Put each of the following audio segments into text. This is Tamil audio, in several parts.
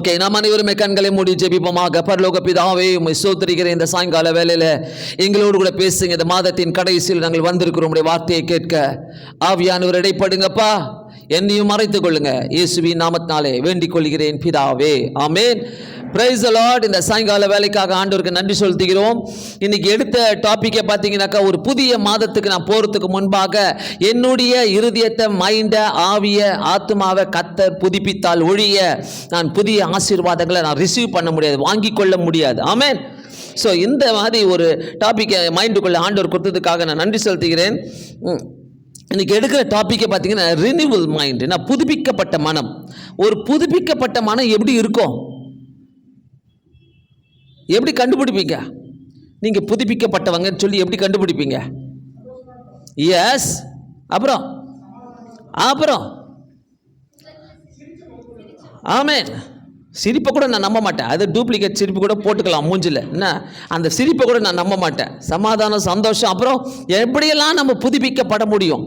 ஓகே, நாம் அனைவருமே கண்களை மூடி ஜெபிப்போமாக. பரலோக பிதாவே, உம்மை ஸ்தோத்திரிக்கிற இந்த சாயங்கால வேளையில எங்களோடு கூட பேசுங்க. இந்த மாதத்தின் கடைசியில் நாங்கள் வந்திருக்கிறோம். உம்முடைய வார்த்தையை கேட்க ஆவியானவர் இடைப்படுங்கப்பா, என்னையும் மறைத்துக் கொள்ளுங்க. இயேசுவின் நாமத்தினாலே வேண்டிக் கொள்கிறேன் பிதாவே, ஆமென். Praise the Lord. இந்த சாயங்கால வேலைக்காக ஆண்டவருக்கு நன்றி செலுத்துகிறோம். இன்னைக்கு எடுத்த டாப்பிக்கை பார்த்தீங்கன்னாக்கா, ஒரு புதிய மாதத்துக்கு நான் போகிறதுக்கு முன்பாக என்னுடைய இருதயத்தை, மைண்டை, ஆவிய, ஆத்மாவை கர்த்தர் புதுப்பித்தால் ஒழிய நான் புதிய ஆசீர்வாதங்களை நான் ரிசீவ் பண்ண முடியாது, வாங்கி கொள்ள முடியாது. ஆமென். ஸோ இந்த மாதிரி ஒரு டாப்பிக்கை மைண்டுக்குள்ளே ஆண்டவர் கொடுத்ததுக்காக நான் நன்றி செலுத்துகிறேன். இன்றைக்கி எடுக்கிற டாப்பிக்கை பார்த்தீங்கன்னா ரினிவல் மைண்ட். நான் புதுப்பிக்கப்பட்ட மனம். ஒரு புதுப்பிக்கப்பட்ட மனம் எப்படி இருக்கும், எப்படி கண்டுபிடிப்பீங்க? நீங்கள் புதுப்பிக்கப்பட்டவங்கன்னு சொல்லி எப்படி கண்டுபிடிப்பீங்க? எஸ். அப்புறம் ஆமென். சிரிப்பை கூட நான் நம்ப மாட்டேன். அது டூப்ளிகேட் சிரிப்பு கூட போட்டுக்கலாம் மூஞ்சில். என்ன, அந்த சிரிப்பை கூட நான் நம்ப மாட்டேன். சமாதானம், சந்தோஷம். அப்புறம் எப்படியெல்லாம் நம்ம புதுப்பிக்கப்பட முடியும்?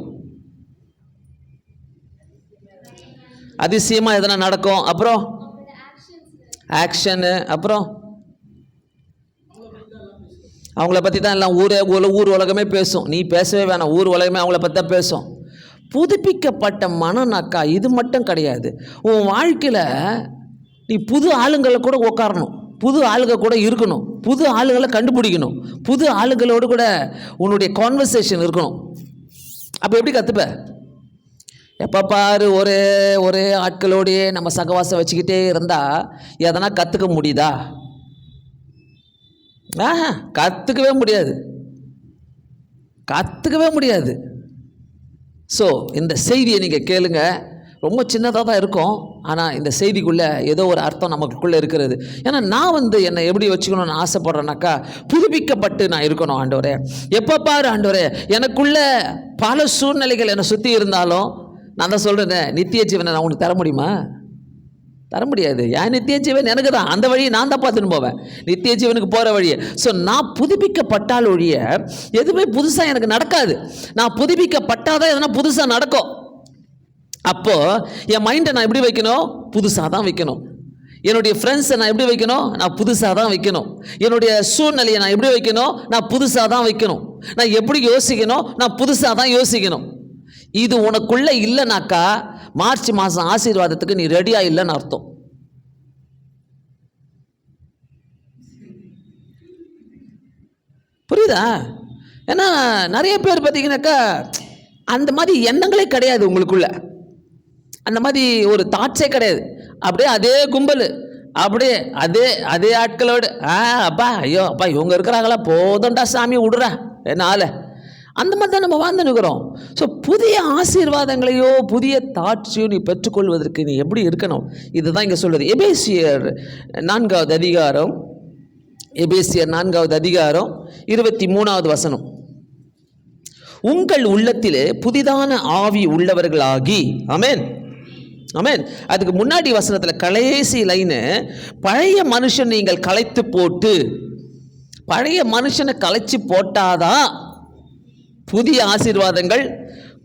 அதிசயமாக எதனா நடக்கும். அப்புறம் ஆக்ஷனு. அப்புறம் அவங்கள பற்றி தான் எல்லாம் ஊர் உலகமே பேசும். நீ பேசவே வேணாம், ஊர் உலகமே அவங்கள பற்றி தான் பேசும். புதுப்பிக்கப்பட்ட மனம்னாக்கா இது மட்டும் கிடையாது. உன் வாழ்க்கையில் நீ புது ஆளுங்களை கூட உட்காரணும், புது ஆளுங்க கூட இருக்கணும், புது ஆளுகளை கண்டுபிடிக்கணும், புது ஆளுங்களோடு கூட உன்னுடைய கான்வர்சேஷன் இருக்கணும். அப்போ எப்படி கற்றுப்ப? எப்போ பாரு ஒரே ஆட்களோடையே நம்ம சகவாசம் வச்சுக்கிட்டே இருந்தால் எதனா கற்றுக்க முடியுதா? கற்றுக்கவே முடியாது. ஸோ இந்த செய்தியை நீங்கள் கேளுங்க. ரொம்ப சின்னதாக தான் இருக்கும், ஆனால் இந்த செய்திக்குள்ளே ஏதோ ஒரு அர்த்தம் நமக்குள்ளே இருக்கிறது. ஏன்னா நான் என்னை எப்படி வச்சுக்கணும்னு ஆசைப்படுறேன்னாக்கா, புதுப்பிக்கப்பட்டு நான் இருக்கணும் ஆண்டவரே. எப்போ பாரு ஆண்டவரே, எனக்குள்ள பல சூழ்நிலைகள் என்னை சுற்றி இருந்தாலும் நான் தான் சொல்கிறேன், நித்திய ஜீவனை நான் உனக்கு தர முடியுமா? தர முடியாது. ஏன் நித்திய ஜீவன் எனக்கு தான், அந்த வழியை நான் தான் பார்த்துன்னு போவேன், நித்திய ஜீவனுக்கு போகிற வழியை. ஸோ நான் புதுப்பிக்கப்பட்டால் ஒழிய எதுவுமே புதுசாக எனக்கு நடக்காது. நான் புதுப்பிக்கப்பட்டாதான் எதனா புதுசாக நடக்கும். அப்போது என் மைண்டை நான் எப்படி வைக்கணும்? புதுசாக தான் வைக்கணும். என்னுடைய ஃப்ரெண்ட்ஸை நான் எப்படி வைக்கணும்? நான் புதுசாக தான் வைக்கணும். என்னுடைய சூழ்நிலையை நான் எப்படி வைக்கணும்? நான் புதுசாக தான் வைக்கணும். நான் எப்படி யோசிக்கணும்? நான் புதுசாக தான் யோசிக்கணும். இது உனக்குள்ளே இல்லைனாக்கா மார்ச் மாதம் ஆசீர்வாதத்துக்கு நீ ரெடியாக இல்லைன்னு அர்த்தம். புரியுதா? ஏன்னா நிறைய பேர் பார்த்தீங்கன்னாக்கா அந்த மாதிரி எண்ணங்களே கிடையாது உங்களுக்குள்ள, அந்த மாதிரி ஒரு தாட்ஸே கிடையாது. அப்படியே அதே கும்பல், அப்படியே அதே ஆட்களோடு அப்பா ஐயோ அப்பா இவங்க இருக்கிறாங்களா, போதண்டா சாமி விடுறா என்னால், அந்த மாதிரி தான் நம்ம வாழ்ந்துனுக்கிறோம். ஸோ புதிய ஆசீர்வாதங்களையோ புதிய தாட்சியோ நீ பெற்றுக்கொள்வதற்கு நீ எப்படி இருக்கணும்? இதுதான் இங்கே சொல்வது. எபேசியர் 4வது அதிகாரம் 23வது வசனம். உங்கள் உள்ளத்திலே புதிதான ஆவி உள்ளவர்களாகி. ஆமென், ஆமென். அதுக்கு முன்னாடி வசனத்தில் கடைசி லைனு, பழைய மனுஷன் நீங்கள் களைத்து போட்டு. பழைய மனுஷனை களைச்சி போட்டாதான் புதிய ஆசீர்வாதங்கள்,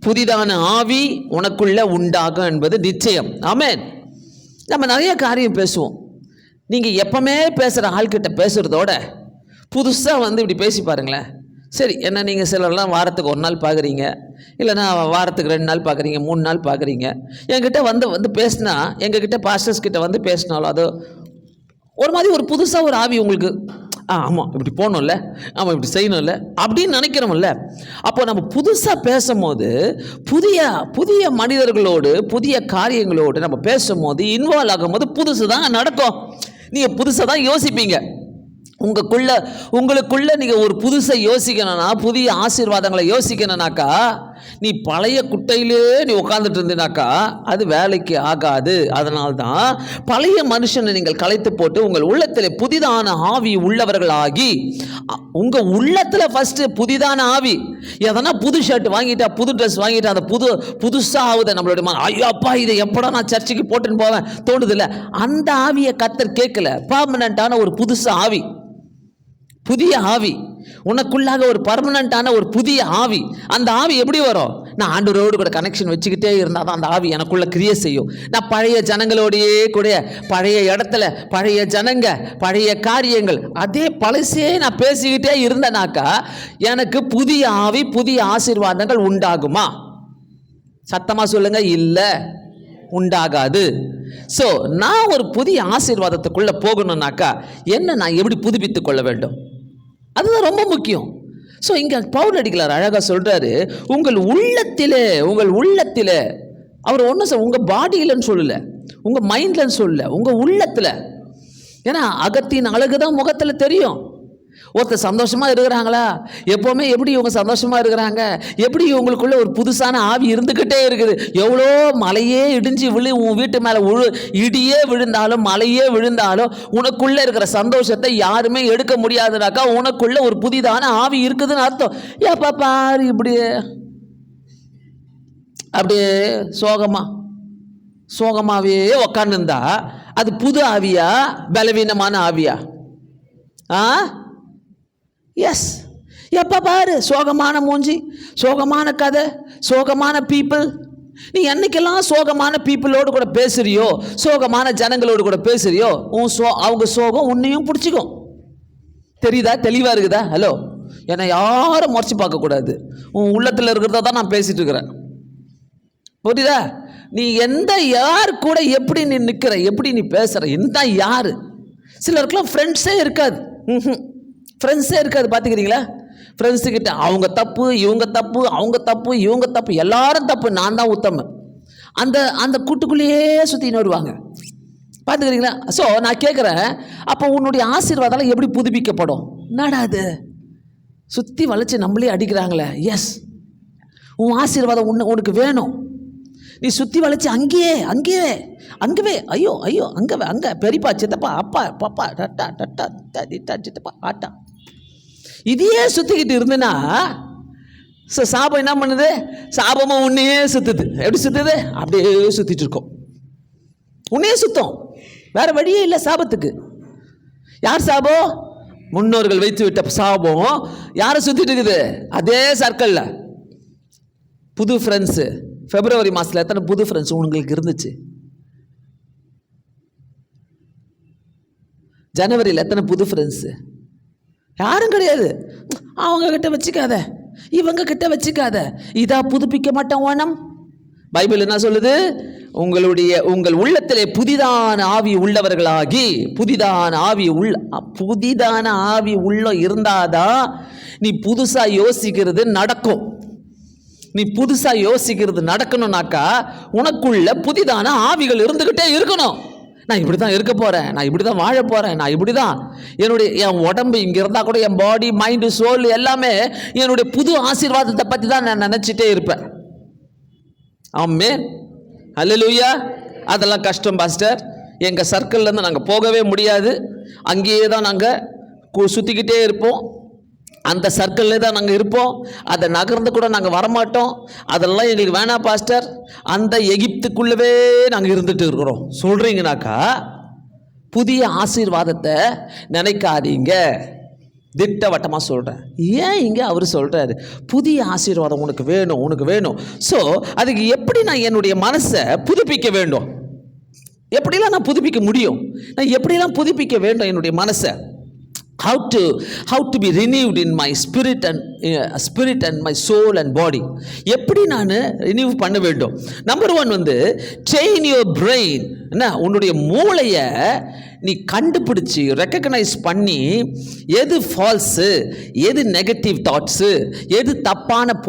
புதிதான ஆவி உனக்குள்ள உண்டாகும் என்பது நிச்சயம். ஆமென். நம்ம நிறைய காரியம் பேசுவோம். நீங்கள் எப்பவுமே பேசுகிற ஆள்கிட்ட பேசுகிறதோட புதுசாக இப்படி பேசி பாருங்களேன். சரி, என்ன நீங்கள் சிலர்லாம் வாரத்துக்கு 1 நாள் பார்க்குறீங்க, இல்லைன்னா வாரத்துக்கு 2 நாள் பார்க்குறீங்க, 3 நாள் பார்க்குறீங்க. என்கிட்ட வந்து பேசினா, எங்ககிட்ட பாஸ்டர்ஸ் கிட்ட பேசினாலும் அது ஒரு மாதிரி ஒரு புதுசாக ஒரு ஆவி உங்களுக்கு, ஆமாம் இப்படி போகணும்ல, ஆமாம் இப்படி செய்யணும்ல அப்படின்னு நினைக்கிறோம்ல. அப்போ நம்ம புதுசாக பேசும்போது, புதிய மனிதர்களோடு புதிய காரியங்களோடு நம்ம பேசும்போது, இன்வால்வ் ஆகும்போது புதுசு தான் நடக்கும். நீங்கள் புதுசாக தான் யோசிப்பீங்க. உங்களுக்குள்ள நீங்கள் ஒரு புதுசை யோசிக்கணும்னா, புதிய ஆசீர்வாதங்களை யோசிக்கணும்னாக்கா, நீ பழைய குட்டையிலே நீ உட்காந்துட்டு இருந்தீனாக்கா அது வேலைக்கு ஆகாது. அதனால்தான் பழைய மனுஷனை நீங்கள் களைத்து போட்டு உங்கள் உள்ளத்தில் புதிதான ஆவி உள்ளவர்களாகி. உங்கள் உள்ளத்தில் ஃபஸ்ட்டு புதிதான ஆவி. எதனா புது ஷர்ட் வாங்கிட்டா, புது ட்ரெஸ் வாங்கிட்டா, அந்த புதுசாக ஆகுது நம்மளுடைய ஐயோ அப்பா இதை எப்படா நான் சர்ச்சுக்கு போட்டுன்னு போவேன் தோணுது இல்லை. அந்த ஆவியை கர்த்தர் கேட்கல. பர்மனண்டான ஒரு புதுசு ஆவி, புதிய ஆவி. உனக்குள்ளாக ஒரு பர்மனண்டான ஒரு புதிய ஆவி. அந்த ஆவி எப்படி வரும்? நான் ஆண்டவரோடு கூட கனெக்ஷன் வச்சுக்கிட்டே இருந்தால் தான் அந்த ஆவி எனக்குள்ள கிரியை செய்யும். நான் பழைய ஜனங்களோடையே கூட பழைய இடத்துல பழைய ஜனங்க பழைய காரியங்கள் அதே பழசே நான் பேசிக்கிட்டே இருந்தேனாக்கா எனக்கு புதிய ஆவி புதிய ஆசீர்வாதங்கள் உண்டாகுமா? சத்தமாக சொல்லுங்க, இல்லை, உண்டாகாது. ஸோ நான் ஒரு புதிய ஆசீர்வாதத்துக்குள்ளே போகணும்னாக்கா என்ன நான் எப்படி புதுப்பித்துக் கொள்ள வேண்டும்? அதுதான் ரொம்ப முக்கியம். ஸோ இங்கே பவுல் அடிகளார் அழகாக சொல்கிறாரு, உங்கள் உள்ளத்திலே அவர் ஒன்றும் உங்கள் பாடியிலன்னு சொல்லலை, உங்கள் மைண்ட்லன்னு சொல்லலை, உங்கள் உள்ளத்தில். ஏன்னா அகத்தின் அழகு தான் முகத்தில் தெரியும். ஒருத்தர் சந்தோஷமாக இருக்கிறாங்களா, எப்போவுமே எப்படி இவங்க சந்தோஷமாக இருக்கிறாங்க, எப்படி இவங்களுக்குள்ள ஒரு புதுசான ஆவி இருந்துக்கிட்டே இருக்குது. எவ்வளோ மலையே இடிஞ்சு உன் வீட்டு மேலே இடியே விழுந்தாலும் மலையே விழுந்தாலும் உனக்குள்ளே இருக்கிற சந்தோஷத்தை யாருமே எடுக்க முடியாதுனாக்கா உனக்குள்ள ஒரு புதிதான ஆவி இருக்குதுன்னு அர்த்தம். ஏப்பா பாரு இப்படியே அப்படியே சோகமாகவே உக்காந்துருந்தா அது புது ஆவியா பலவீனமான ஆவியா? எஸ். எப்போ பாரு சோகமான மூஞ்சி, சோகமான கதை, சோகமான பீப்புள். நீ என்னைக்கெல்லாம் சோகமான பீப்புளோடு கூட பேசுறியோ, சோகமான ஜனங்களோடு கூட பேசுறியோ, அவங்க சோகம் உன்னையும் பிடிச்சிக்கும். தெரியுதா? தெளிவாக இருக்குதா? ஹலோ, என்னை யாரும் முறைச்சி பார்க்கக்கூடாது. உன் உள்ளத்தில் இருக்கிறத தான் நான் பேசிட்டு இருக்கிறேன். புரியுதா? நீ யார் கூட எப்படி நீ நிற்கிற, எப்படி நீ பேசுகிற, எந்த யார்? சிலருக்குலாம் ஃப்ரெண்ட்ஸே இருக்காது. ஃப்ரெண்ட்ஸே இருக்காது. பார்த்துக்கிறீங்களா? ஃப்ரெண்ட்ஸுக்கிட்ட அவங்க தப்பு, இவங்க தப்பு, அவங்க தப்பு, இவங்க தப்பு, எல்லாரும் தப்பு, நான் தான் உத்தம. அந்த கூட்டுக்குள்ளேயே சுற்றின்னு வருவாங்க. பார்த்துக்கிறீங்களா? ஸோ நான் கேட்குறேன், அப்போ உன்னுடைய ஆசீர்வாதம் எப்படி புதுப்பிக்கப்படும்? என்னடாது சுற்றி வளைச்சி நம்மளே அடிக்கிறாங்களே. எஸ், உன் ஆசீர்வாதம் உனக்கு வேணும். நீ சுற்றி வளைச்சி அங்கேயே ஐயோ அங்கே பெரியப்பா சித்தப்பா அப்பா பாப்பா டட்டா டட்டா டட்டா சித்தப்பா ஆட்டா இதையே சுற்றிக்கிட்டு இருந்தேன்னா சாபம் என்ன பண்ணுது? சாபமும் உன்னையே சுற்றுது. எப்படி சுற்றுது? அப்படியே சுற்றிட்டு இருக்கோம். உன்னையே சுத்தம், வேற வழியே இல்லை சாபத்துக்கு. யார் சாபம்? முன்னோர்கள் வைத்து விட்ட சாபம் யாரை சுற்றிட்டு இருக்குது? அதே சர்க்கிளில். புது ஃப்ரெண்ட்ஸு, பிப்ரவரி மாதத்தில் எத்தனை புது ஃப்ரெண்ட்ஸ் உங்களுக்கு இருந்துச்சு? ஜனவரியில் எத்தனை புது ஃப்ரெண்ட்ஸு? யாரும் கிடையாது. அவங்க கிட்ட வச்சுக்காத, இவங்க கிட்ட வச்சுக்காத, இதா புதுப்பிக்க மாட்டோம் ஓனம். பைபிள் என்ன சொல்லுது? உங்கள் உள்ளத்திலே புதிதான ஆவி உள்ளவர்களாகி, புதிதான ஆவி உள்ள இருந்தாதான் நீ புதுசா யோசிக்கிறது நடக்கும். நீ புதுசா யோசிக்கிறது நடக்கணும்னாக்கா உனக்குள்ள புதிதான ஆவிகள் இருந்துகிட்டே இருக்கணும். நான் இப்படி தான் இருக்க போகிறேன், நான் இப்படி தான் வாழ போகிறேன், நான் இப்படி தான் என் உடம்பு இங்கே இருந்தால் கூட என் பாடி மைண்டு சோல் எல்லாமே என்னுடைய புது ஆசீர்வாதத்தை பற்றி தான் நான் நினச்சிட்டே இருப்பேன். ஆமென், அல்லேலூயா. அதெல்லாம் கஷ்டம் பாஸ்டர், எங்கள் சர்க்கிள்லேருந்து நாங்கள் போகவே முடியாது, அங்கேயே தான் நாங்கள் சுற்றிக்கிட்டே இருப்போம், அந்த சர்க்கிள்லே தான் நாங்கள் இருப்போம், அதை நகர்ந்து கூட நாங்கள் வரமாட்டோம், அதெல்லாம் எங்களுக்கு வேணாம் பாஸ்டர், அந்த எகிப்துக்குள்ளவே நாங்கள் இருந்துட்டு இருக்கிறோம் சொல்கிறீங்கனாக்கா புதிய ஆசீர்வாதத்தை நினைக்காதீங்க. திட்டவட்டமாக சொல்கிறேன். ஏன் இங்கே அவர் சொல்கிறாரு புதிய ஆசீர்வாதம் உனக்கு வேணும். ஸோ அதுக்கு எப்படி நான் என்னுடைய மனசை புதுப்பிக்க வேண்டும்? எப்படிலாம் நான் புதுப்பிக்க முடியும்? நான் எப்படிலாம் புதுப்பிக்க வேண்டும் என்னுடைய மனசை? How to be renewed in my spirit and my soul and body. எப்படி நான் ரினியூ பண்ண வேண்டும்? Number 1 train your brain. என்ன, உன்னுடைய மூளையை நீ கண்டுபிடிச்சி ரெக்கக்னைஸ் பண்ணி எது ஃபால்ஸு, எது நெகட்டிவ் தாட்ஸு, எது தப்பான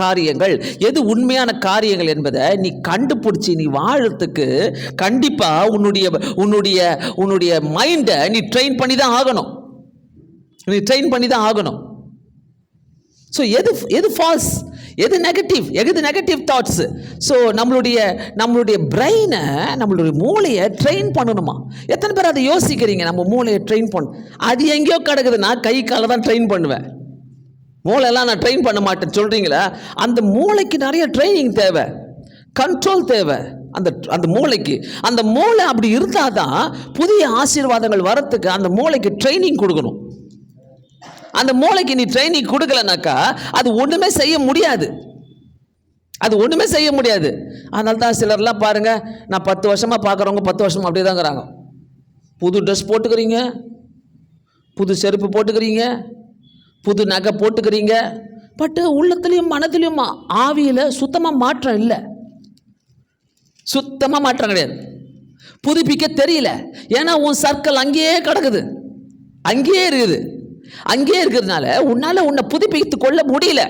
காரியங்கள், எது உண்மையான காரியங்கள் என்பதை நீ கண்டுபிடிச்சி நீ வாழறதுக்கு கண்டிப்பாக உன்னுடைய மைண்டை நீ ட்ரெயின் பண்ணி தான் ஆகணும். ஸோ எது ஃபால்ஸ், எது நெகட்டிவ் தாட்ஸு. ஸோ நம்மளுடைய பிரெயினை, நம்மளுடைய மூளையை ட்ரெயின் பண்ணணுமா? எத்தனை பேர் அதை யோசிக்கிறீங்க? நம்ம மூளையை ட்ரெயின் அது எங்கேயோ கிடக்குது, நான் கை காலை தான் ட்ரெயின் பண்ணுவேன், மூளையெல்லாம் நான் ட்ரெயின் பண்ண மாட்டேன்னு சொல்கிறீங்களா? அந்த மூளைக்கு நிறைய ட்ரைனிங் தேவை, கண்ட்ரோல் தேவை. அந்த மூளைக்கு, அந்த மூளை அப்படி இருந்தால் தான் புதிய ஆசீர்வாதங்கள் வரத்துக்கு அந்த மூளைக்கு ட்ரைனிங் கொடுக்கணும். அந்த மூளைக்கு நீ ட்ரைனிங் கொடுக்கலனாக்கா அது ஒன்றுமே செய்ய முடியாது. அதனால தான் சிலர்லாம் பாருங்கள், நான் 10 வருஷமாக பார்க்குறவங்க 10 வருஷமாக அப்படியே தாங்கிறாங்க. புது ட்ரெஸ் போட்டுக்கிறீங்க, புது செருப்பு போட்டுக்கிறீங்க, புது நகை போட்டுக்கிறீங்க, பட்டு உள்ளத்துலேயும் மனதிலையும் ஆவியில் சுத்தமாக மாற்றம் இல்லை. சுத்தமாக மாற்றம் கிடையாது. புதுப்பிக்க தெரியல. ஏன்னா உன் சர்க்கிள் அங்கேயே கிடக்குது, அங்கேயே இருக்கிறதுனால உன்னை புதுப்பித்து கொள்ள முடியல.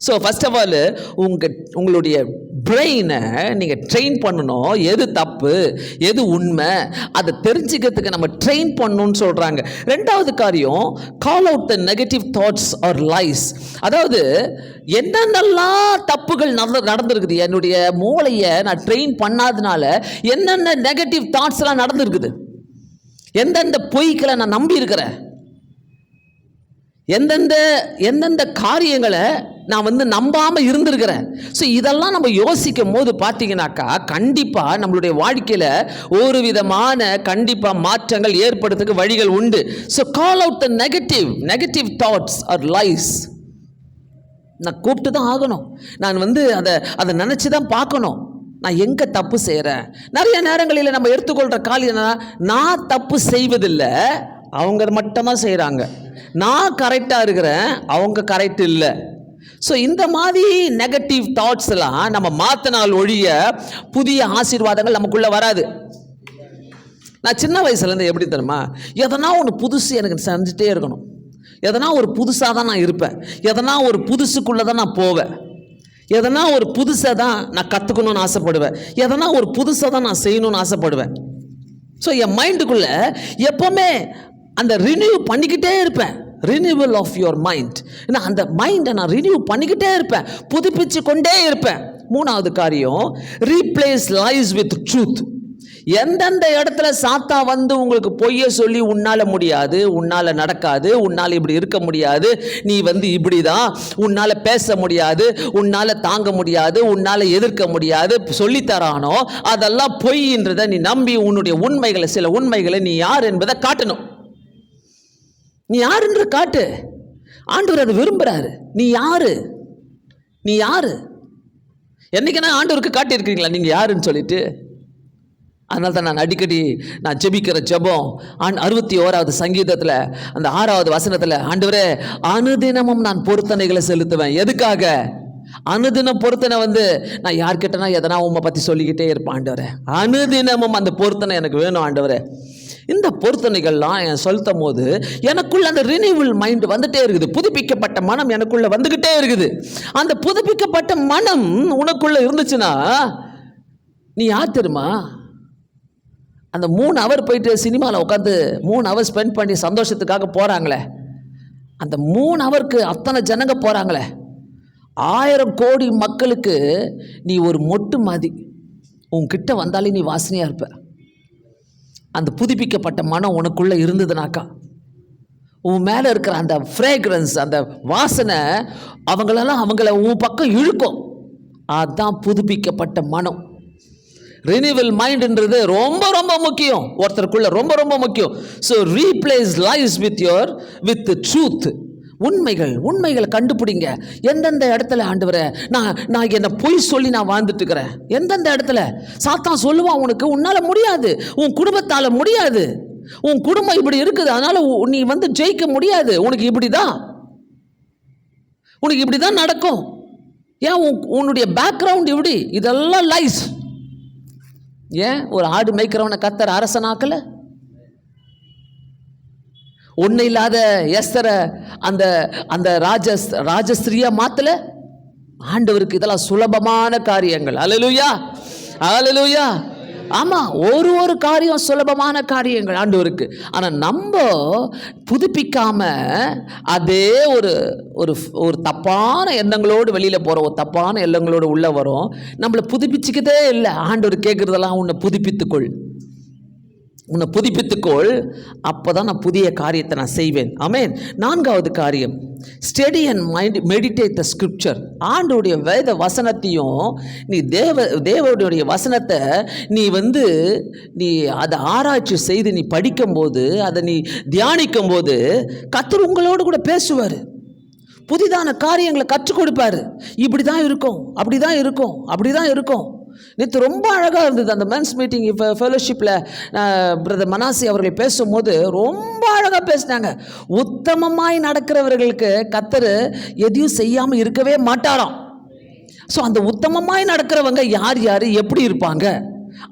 ஸோ ஃபர்ஸ்ட் ஆஃப் ஆல் உங்களுடைய பிரெயினை நீங்கள் ட்ரெயின் பண்ணணும். எது தப்பு எது உண்மை அதை தெரிஞ்சுக்கிறதுக்கு நம்ம ட்ரெயின் பண்ணணும்னு சொல்கிறாங்க. ரெண்டாவது காரியம், call out the negative thoughts or lies. அதாவது என்னென்னலாம் தப்புகள் நடந்திருக்குது, என்னுடைய மூளையை நான் ட்ரெயின் பண்ணாதனால என்னென்ன நெகட்டிவ் தாட்ஸ்லாம் நடந்திருக்குது, எந்தெந்த பொய்களை நான் நம்பி இருக்கிறேன், எந்தெந்த காரியங்களை நான் நம்பாமல் இருந்திருக்கிறேன். ஸோ இதெல்லாம் நம்ம யோசிக்கும் போது பார்த்தீங்கன்னாக்கா கண்டிப்பாக நம்மளுடைய வாழ்க்கையில் ஒரு விதமான கண்டிப்பாக மாற்றங்கள் ஏற்படுறதுக்கு வழிகள் உண்டு. So call out the negative thoughts or lies. நான் கூப்பிட்டு தான் ஆகணும். நான் அதை நினச்சி தான் பார்க்கணும். நான் எங்கே தப்பு செய்கிறேன். நிறைய நேரங்களில் நம்ம எடுத்துக்கொள்கிற காரியம் என்னன்னா, நான் தப்பு செய்வதில்லை, அவங்க மட்டும்தான் செய்கிறாங்க. நான் கரெக்டாக இருக்கிறேன், அவங்க கரெக்ட் இல்லை. ஸோ இந்த மாதிரி நெகட்டிவ் தாட்ஸ் எல்லாம் நம்ம மாற்றினால் ஒழிய புதிய ஆசீர்வாதங்கள் நமக்குள்ளே வராது. நான் சின்ன வயசுலேருந்து எப்படி தெரியுமா, எதனா ஒன்று புதுசு எனக்கு செஞ்சுட்டே இருக்கணும். எதனா ஒரு புதுசாக தான் நான் இருப்பேன். எதனா ஒரு புதுசுக்குள்ளே தான் நான் போவேன். எதனா ஒரு புதுசாக தான் நான் கற்றுக்கணும்னு ஆசைப்படுவேன். எதனா ஒரு புதுசாக தான் நான் செய்யணும்னு ஆசைப்படுவேன். ஸோ என் மைண்டுக்குள்ளே எப்போவுமே அந்த ரினியூ பண்ணிக்கிட்டே இருப்பேன். Renewal of your mind. ஏன்னா அந்த மைண்டை நான் ரினியூ பண்ணிக்கிட்டே இருப்பேன், புதுப்பிச்சு கொண்டே இருப்பேன். மூணாவது காரியம், ரீப்ளேஸ் லைஸ் வித் ட்ரூத். எந்தெந்த இடத்துல சாத்தா உங்களுக்கு பொய்ய சொல்லி உன்னால் முடியாது, உன்னால் நடக்காது, உன்னால் இப்படி இருக்க முடியாது, நீ இப்படி தான், உன்னால் பேச முடியாது, உன்னால் தாங்க முடியாது, உன்னால் எதிர்க்க முடியாது சொல்லித்தரானோ அதெல்லாம் பொய்ன்றதை நீ நம்பி உன்னுடைய உண்மைகளை, சில உண்மைகளை நீ யார் என்பதை காட்டணும். நீ யாருன்ற காட்டு. ஆண்டவர் அதை விரும்புகிறாரு. நீ யாரு என்னைக்குன்னா ஆண்டவருக்கு காட்டியிருக்கிறீங்களா நீங்கள் யாருன்னு சொல்லிட்டு? அதனால தான் நான் அடிக்கடி ஜெபிக்கிற ஜெபம் 61வது சங்கீதத்தில் அந்த 6வது வசனத்தில், ஆண்டவரே அனுதினமும் நான் பொருத்தனைகளை செலுத்துவேன். எதுக்காக? அனுதினம் பொருத்தனை நான் யார்கிட்டனா எதனா உண்மை பற்றி சொல்லிக்கிட்டே இருப்பேன். ஆண்டவரே அனுதினமும் அந்த பொருத்தனை எனக்கு வேணும். ஆண்டவரே இந்த பொருத்தனைகள்லாம் என் செலுத்தும் போது எனக்குள்ள அந்த ரினியூவல் மைண்ட் வந்துட்டே இருக்குது. புதுப்பிக்கப்பட்ட மனம் எனக்குள்ள வந்துக்கிட்டே இருக்குது. அந்த புதுப்பிக்கப்பட்ட மனம் உனக்குள்ள இருந்துச்சுன்னா நீ யார் தெரியுமா? அந்த 3 ஹவர் போயிட்டு சினிமாவில் உட்காந்து 3 ஹவர் ஸ்பெண்ட் பண்ணி சந்தோஷத்துக்காக போகிறாங்களே, அந்த 3 ஹவருக்கு அத்தனை ஜனங்க போகிறாங்களே, 1000 கோடி மக்களுக்கு நீ ஒரு மொட்டு மாதிரி உன்கிட்ட வந்தாலே நீ வாசனையாக இருப்ப. அந்த புதுப்பிக்கப்பட்ட மனம் உனக்குள்ளே இருந்ததுனாக்கா உன் மேலே இருக்கிற அந்த ஃப்ரேக்ரன்ஸ், அந்த வாசனை அவங்கள உன் பக்கம் இழுக்கும். அதுதான் புதுப்பிக்கப்பட்ட மனம். ரினியூவல் மைண்ட்ன்றது ரொம்ப ரொம்ப முக்கியம், ஒருத்தருக்குள்ள ரொம்ப ரொம்ப முக்கியம். So replace lies with truth. உண்மைகளை கண்டுபிடிங்க. எந்தெந்த இடத்துல ஆண்டவரே நான் என்ன பொய் சொல்லி நான் வாழ்ந்துட்டு இருக்கிறேன், எந்தெந்த இடத்துல சாத்தான் சொல்லுவான் உன்னால் முடியாது, உன் குடும்பத்தால் முடியாது, உன் குடும்பம் இப்படி இருக்குது, அதனால நீ ஜெயிக்க முடியாது, உனக்கு இப்படி தான் நடக்கும், ஏன் உன்னுடைய பேக்ரவுண்ட் இப்படி, இதெல்லாம் லைஸ். ஏன் ஒரு ஆடு மேய்க்கிறவனை கர்த்தர் அரசனாக்கல? ஒன்றும் இல்லாத எஸ்தரை அந்த ராஜஸ்திரியா மாத்தல? ஆண்டவருக்கு இதெல்லாம் சுலபமான காரியங்கள். அல்லேலூயா, அல்லேலூயா. ஆமாம், ஒரு காரியம் சுலபமான காரியங்கள் ஆண்டவருக்கு. ஆனால் நம்ம புதுப்பிக்காம அதே ஒரு தப்பான எண்ணங்களோடு வெளியில் போகிறோம், ஒரு தப்பான எண்ணங்களோடு உள்ளே வரோம். நம்மளை புதுப்பிச்சுக்கிட்டே இல்லை. ஆண்டவர் கேட்குறதெல்லாம் உன்னை புதுப்பித்துக்கொள். உன்னை புதுப்பித்துக்கொள், அப்போ தான் நான் புதிய காரியத்தை நான் செய்வேன். ஆமென். 4வது காரியம், study and mind meditate the scripture. ஆண்டோடைய வேத வசனத்தையும் நீ தேவனுடைய வசனத்தை நீ அதை ஆராய்ச்சி செய்து நீ படிக்கும்போது, அதை நீ தியானிக்கும் போது கர்த்தர் உங்களோடு கூட பேசுவார். புதிதான காரியங்களை கற்றுக் கொடுப்பார். இப்படி தான் இருக்கும், அப்படி தான் இருக்கும், அப்படி தான் இருக்கும். நேற்று ரொம்ப அழகாக இருந்தது அந்த மென்ஸ் மீட்டிங் ஃபெலோஷிப்பில். பிரதர் மனாசி அவர்களை பேசும்போது ரொம்ப அழகாக பேசினாங்க. உத்தமமாய் நடக்கிறவர்களுக்கு கர்த்தர் எதையும் செய்யாமல் இருக்கவே மாட்டாராம். ஸோ அந்த உத்தமமாய் நடக்கிறவங்க யார் யார் எப்படி இருப்பாங்க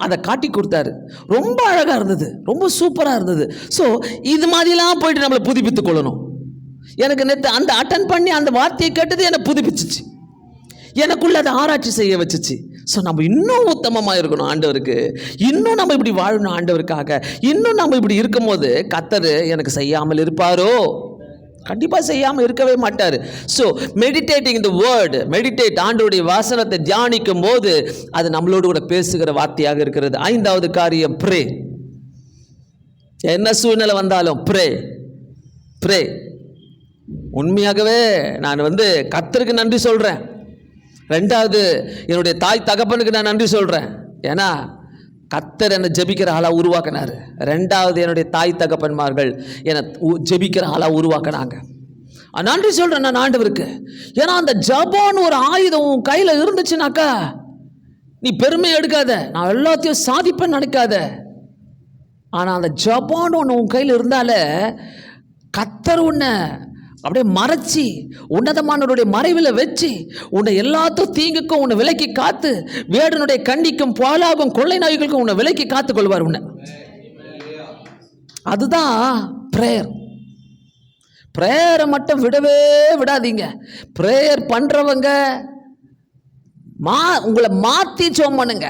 அதை காட்டி கொடுத்தாரு. ரொம்ப அழகாக இருந்தது, ரொம்ப சூப்பராக இருந்தது. ஸோ இது மாதிரிலாம் போயிட்டு நம்மளை புதுப்பித்து கொள்ளணும். எனக்கு நேற்று அந்த அட்டன் பண்ணி அந்த வார்த்தையை கேட்டது என்னை புதுப்பிச்சிச்சு, எனக்குள்ள அதை ஆராய்ச்சி செய்ய வச்சுச்சு. ஸோ நம்ம இன்னும் உத்தமமாக இருக்கணும் ஆண்டவருக்கு, இன்னும் நம்ம இப்படி வாழணும் ஆண்டவருக்காக. இன்னும் நம்ம இப்படி இருக்கும்போது கர்த்தர் எனக்கு செய்யாமல் இருப்பாரோ? கண்டிப்பாக செய்யாமல் இருக்கவே மாட்டார். ஸோ மெடிடேட்டிங் தி வேர்ட், மெடிடேட், ஆண்டவருடைய வாசனத்தை தியானிக்கும் போது அது நம்மளோடு கூட பேசுகிற வார்த்தையாக இருக்கிறது. 5வது காரியம், ப்ரே. என்ன சூழ்நிலை வந்தாலும் ப்ரே, ப்ரே. உண்மையாகவே நான் கர்த்தருக்கு நன்றி சொல்கிறேன். 2வது, என்னுடைய தாய் தகப்பனுக்கு நான் நன்றி சொல்கிறேன். ஏன்னா கர்த்தர் என்னை ஜெபிக்கிற ஆளாக உருவாக்கினார். 2வது, என்னுடைய தாய் தகப்பன்மார்கள் என்னை ஜெபிக்கிற ஆளாக உருவாக்கினாங்க. நன்றி சொல்கிறேன் நான் ஆண்டவருக்கு. ஏன்னா அந்த ஜெபம்னு ஒரு ஆயுதம் உன் கையில் இருந்துச்சுனாக்கா நீ பெருமை எடுக்காத, நான் எல்லாத்தையும் சாதிப்பேன்னு நினைக்காத. ஆனால் அந்த ஜெபம்னு ஒன்று உன் கையில் இருந்தாலே கர்த்தர் உன்னை அப்படியே மறைச்சி உன்னதமானவருடைய மறைவில் வச்சு உன்னை எல்லாத்தையும் தீங்குக்கும் உன்னை விலக்கி காத்து, வேடனுடைய கண்ணிக்கும் பாலாகும் கொள்ளை நாய்களுக்கும் உன்னை விலக்கி காத்து கொள்வார் உன்னை. அதுதான் ப்ரேயர். ப்ரேயரை மட்டும் விடவே விடாதீங்க. ப்ரேயர் பண்ணுறவங்க உங்களை மாற்றி ஜெபம் பண்ணுங்க,